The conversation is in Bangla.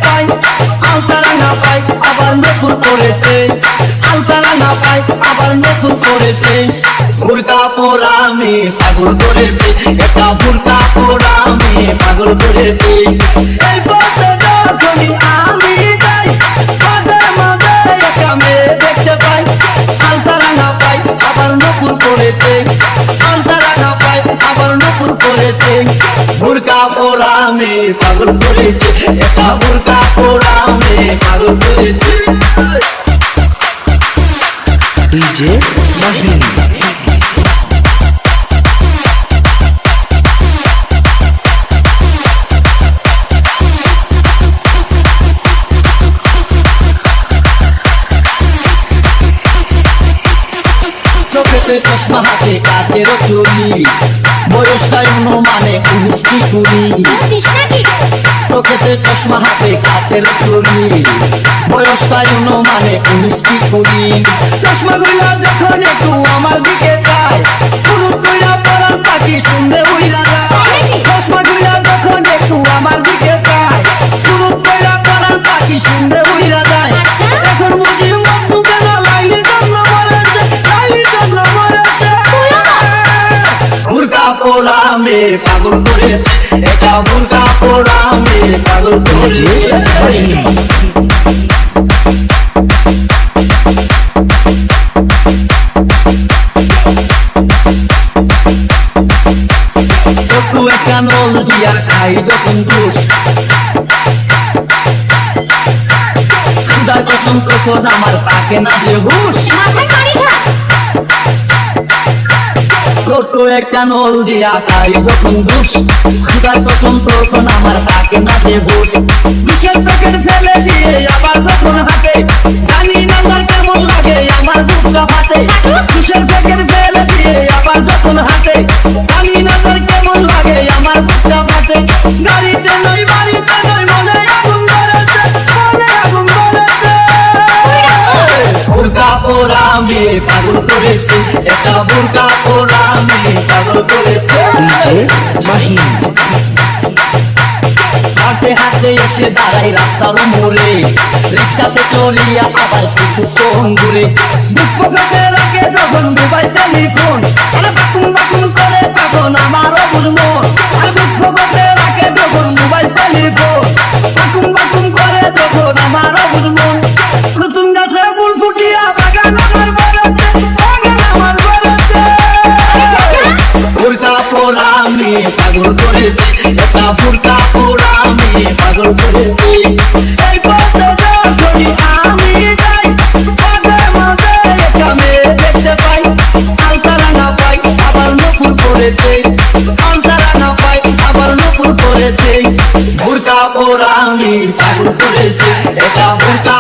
পাই, আলতা রাঙা পাই আবার নতুন করেছে, আলতা রাঙা পাই আবার নতুন করেছে। বুরকা পরা মেয়ে পাগল করেছে, একটা বুরকা পরা মেয়ে পাগল করেছে। এই পথে যখনই আমি যাই মাঝে মাঝে একটা মেয়ে দেখতে পাই, আলতা রাঙা পাই আবার নতুন করেছে, আলতা রাঙা পাই আবার নতুন করেছে। বুরকা পরা মেয়ে পাগল করেছে, একটা বুরকা পরা মেয়ে পাগল করেছে। ডিজে মাহিন। চোখেতে চশমা হাতে কাচের চুরি, বয়সটাই অনুমানে 19 কি 20। চোখেতে চশমা হাতে কাচের চুরি, বয়সটাই অনুমানে 19 কি 20। চশমা গুলা যখন একটু আমার দিকে যায়, ফুরুত কইরা পরান পাখি শুনলে উইরা যায়। চশমা গুলা যখন একটু আমার দিকে যায়, ফুরুত কইরা পরান পাখি শুনলে উইরা যায়। এখন বুঝি মধু বেলা লাইনের জন্য মরেছে, লাইনের জন্য মরেছে। বুরকা পরা মেয়ে পাগল করেছে, এটা বুরকা পরা মেয়ে পাগল ডিজে করেছে। মাহিন। একটু একটা নল দিয়া খাই যখন দোষ, খুদার কসম তখন আমার তাকে না যে হুশ। ছোট একটা নল দিয়া খাই যখন দোষ, খুদার কসম তখন আমার তাকে না যে হুশ। বিষের প্যাকেট ফেলে দিয়ে আবার যখন হাঁটে, জানি না তার কেমন লাগে আমার বুকটা ফাটে। বিষের প্যাকেট ফেলে দিয়ে আবার যখন হাঁটে, জানি না তার কেমন লাগে আমার বুকটা ফাটে। গাড়িতে নই বাড়িতে নই মনে আগুন ধরেছে, মনে আগুন ধরেছে। বুরকা পরা মেয়ে পাগল করেছে, একটা বুরকা পরা মেয়ে পাগল করেছে। ডিজে মাহিন। হাঁটতে হাঁটতে এসে দাঁড়াই রাস্তার মোড়ে, রিস্কাতে চলিয়া আবার কিছুক্ষণ ঘুরে। বুক পকেটে রাখে যখন মোবাইল টেলিফোন, আরে বাকুম বাকুম করে তখন আমারও বুঝবো। আরে বুক পকেটে রাখে যখন মোবাইল টেলিফোন, বাকুম বাকুম করে তখন আমারও বুঝবো। নতুন গাছে ফুল ফুটিয়া বাগান আমার বেড়েছে, বাগান আমার বেড়েছে। বুরকা পরা মেয়ে পাগল করেছে, একটা বুরকা পরা মেয়ে পাগল করেছে। এই পথে যখনই আমি যাই মাঝে মাঝে একটা মেয়ে দেখতে পাই, আলতা রাঙা পাই আবার নতুন করেছে, আলতা রাঙা পাই আবার নতুন করেছে। বুরকা পরা মেয়ে পাগল করেছে, এটা বুরকা